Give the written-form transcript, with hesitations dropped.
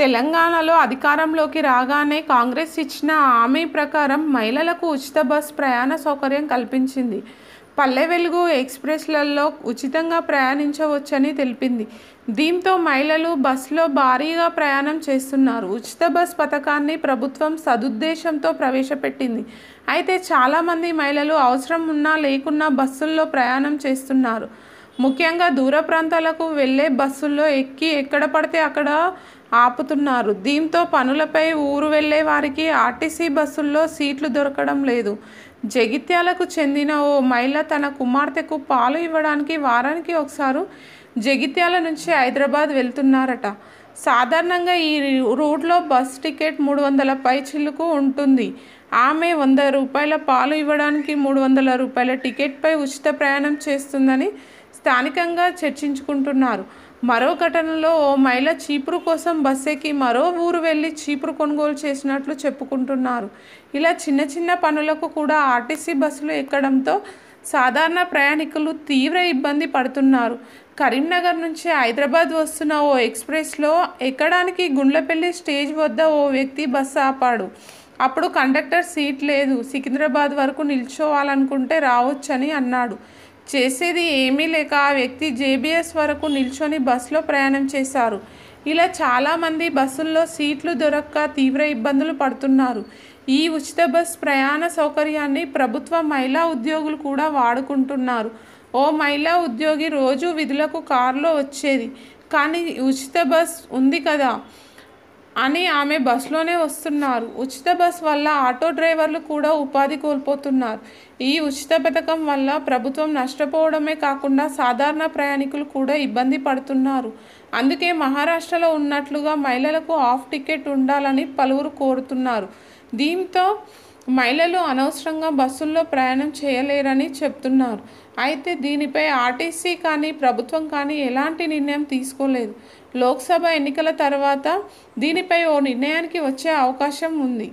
తెలంగాణలో అధికారంలోకి రాగానే కాంగ్రెస్ ఇచ్చిన హామీ ప్రకారం మహిళలకు ఉచిత బస్ ప్రయాణ సౌకర్యం కల్పించింది. పల్లె వెలుగు ఎక్స్ప్రెస్లలో ఉచితంగా ప్రయాణించవచ్చని తెలిపింది. దీంతో మహిళలు బస్సులో భారీగా ప్రయాణం చేస్తున్నారు. ఉచిత బస్ పథకాన్ని ప్రభుత్వం సదుద్దేశంతో ప్రవేశపెట్టింది. అయితే చాలామంది మహిళలు అవసరం ఉన్నా లేకున్నా బస్సుల్లో ప్రయాణం చేస్తున్నారు. ముఖ్యంగా దూర ప్రాంతాలకు వెళ్ళే బస్సుల్లో ఎక్కి ఎక్కడ పడితే అక్కడ ఆపుతున్నారు. దీంతో పనులపై ఊరు వెళ్ళే వారికి ఆర్టీసీ బస్సుల్లో సీట్లు దొరకడం లేదు. జగిత్యాలకు చెందిన ఓ మహిళ తన కుమార్తెకు పాలు ఇవ్వడానికి వారానికి ఒకసారి జగిత్యాల నుంచి హైదరాబాద్ వెళ్తున్నారట. సాధారణంగా ఈ రూట్లో బస్ టికెట్ 300 పైచిలుకు ఉంటుంది. ఆమె ₹100 పాలు ఇవ్వడానికి ₹300 టికెట్పై ఉచిత ప్రయాణం చేస్తుందని స్థానికంగా చర్చించుకుంటున్నారు. మరో ఘటనలో ఓ మహిళ చీపురు కోసం బస్ ఎక్కి మరో ఊరు వెళ్ళి చీపురు కొనుగోలు చేసినట్లు చెప్పుకుంటున్నారు. ఇలా చిన్న చిన్న పనులకు కూడా ఆర్టీసీ బస్సులు ఎక్కడంతో సాధారణ ప్రయాణికులు తీవ్ర ఇబ్బంది పడుతున్నారు. కరీంనగర్ నుంచి హైదరాబాద్ వస్తున్న ఓ ఎక్స్ప్రెస్లో ఎక్కడానికి గుండ్లపల్లి స్టేజ్ వద్ద ఓ వ్యక్తి బస్సు ఆపాడు. అప్పుడు కండక్టర్ సీట్ లేదు, సికింద్రాబాద్ వరకు నిల్చోవాలనుకుంటే రావచ్చని అన్నాడు. చేసేది ఏమీ లేక ఆ వ్యక్తి జేబీఎస్ వరకు నిల్చొని బస్సులో ప్రయాణం చేశారు. ఇలా చాలామంది బస్సుల్లో సీట్లు దొరక్క తీవ్ర ఇబ్బందులు పడుతున్నారు. ఈ ఉచిత బస్ ప్రయాణ సౌకర్యాన్ని ప్రభుత్వ మహిళా ఉద్యోగులు కూడా వాడుకుంటున్నారు. ఓ మహిళా ఉద్యోగి రోజు విధులకు కారులో వచ్చేది. కానీ ఉచిత బస్ ఉంది కదా అని ఆమె బస్సులోనే వస్తున్నారు. ఉచిత బస్ వల్ల ఆటో డ్రైవర్లు కూడా ఉపాధి కోల్పోతున్నారు. ఈ ఉచిత పథకం వల్ల ప్రభుత్వం నష్టపోవడమే కాకుండా సాధారణ ప్రయాణికులు కూడా ఇబ్బంది పడుతున్నారు. అందుకే మహారాష్ట్రలో ఉన్నట్లుగా మహిళలకు హాఫ్ టికెట్ ఉండాలని పలువురు కోరుతున్నారు. దీంతో మహిళలు అనవసరంగా బస్సుల్లో ప్రయాణం చేయలేరని చెప్తున్నారు. అయితే దీనిపై ఆర్టీసీ కానీ ప్రభుత్వం కానీ ఎలాంటి నిర్ణయం తీసుకోలేదు. లోక్సభ ఎన్నికల తర్వాత దీనిపై ఓ నిర్ణయానికి వచ్చే అవకాశం ఉంది.